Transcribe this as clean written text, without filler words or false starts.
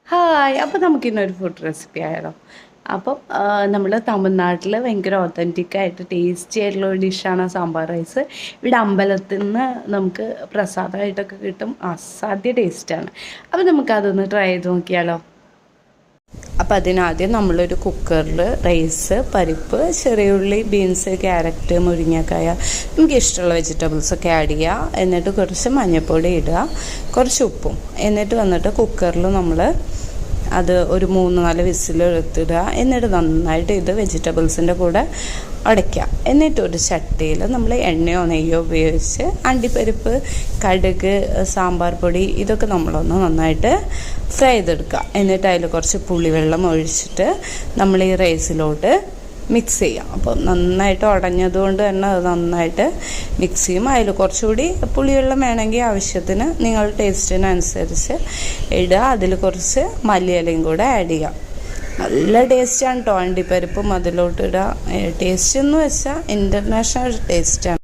Hi, അപ്പോൾ നമുക്കിന്നൊരു food recipe ആയാലോ. അപ്പം നമ്മൾ തമിഴ്നാട്ടിൽ ഭയങ്കര ഒത്തൻറ്റിക്കായിട്ട് ടേസ്റ്റി ആയിട്ടുള്ള ഒരു ഡിഷാണ് സാമ്പാർ റൈസ്. ഇവിടെ അമ്പലത്തിൽ നിന്ന് നമുക്ക് പ്രസാദമായിട്ടൊക്കെ കിട്ടും. അസാധ്യ ടേസ്റ്റാണ്. അപ്പോൾ നമുക്കതൊന്ന് ട്രൈ ചെയ്ത് നോക്കിയാലോ. അപ്പോൾ അതിനാദ്യം നമ്മളൊരു കുക്കറിൽ റൈസ്, പരിപ്പ്, ചെറിയുള്ളി, ബീൻസ്, ക്യാരറ്റ്, മുരിങ്ങക്കായ, നമുക്ക് ഇഷ്ടമുള്ള വെജിറ്റബിൾസൊക്കെ ആഡ് ചെയ്യുക. എന്നിട്ട് കുറച്ച് മഞ്ഞൾപ്പൊടി ഇടുക, കുറച്ച് ഉപ്പും. എന്നിട്ട് വന്നിട്ട് കുക്കറിൽ നമ്മൾ അത് ഒരു 3-4 വിസിൽ എടുത്തിടുക. എന്നിട്ട് നന്നായിട്ട് ഇത് വെജിറ്റബിൾസിൻ്റെ കൂടെ അടയ്ക്കുക. എന്നിട്ട് ഒരു ചട്ടിയിൽ നമ്മൾ എണ്ണയോ നെയ്യോ ഉപയോഗിച്ച് അണ്ടിപ്പരിപ്പ്, കടുക്, സാമ്പാർ പൊടി ഇതൊക്കെ നമ്മളൊന്ന് നന്നായിട്ട് ഫ്രൈ ചെയ്തെടുക്കുക. എന്നിട്ട് അതിൽ കുറച്ച് പുളിവെള്ളം ഒഴിച്ചിട്ട് നമ്മൾ ഈ റൈസിലോട്ട് മിക്സ് ചെയ്യാം. അപ്പോൾ നന്നായിട്ട് ഉടഞ്ഞതുകൊണ്ട് തന്നെ അത് നന്നായിട്ട് മിക്സ് ചെയ്യും. അതിൽ കുറച്ചുകൂടി പുളിവെള്ളം വേണമെങ്കിൽ ആവശ്യത്തിന് നിങ്ങൾ ടേസ്റ്റിനനുസരിച്ച് ഇടുക. അതിൽ കുറച്ച് മല്ലിയിലയും കൂടെ ആഡ് ചെയ്യുക. നല്ല ടേസ്റ്റാണ് കേട്ടോ. അണ്ടിപ്പരിപ്പും അതിലോട്ട് ഇടുക. ടേസ്റ്റ് എന്ന് വെച്ചാൽ ഇൻ്റർനാഷണൽ ടേസ്റ്റാണ്.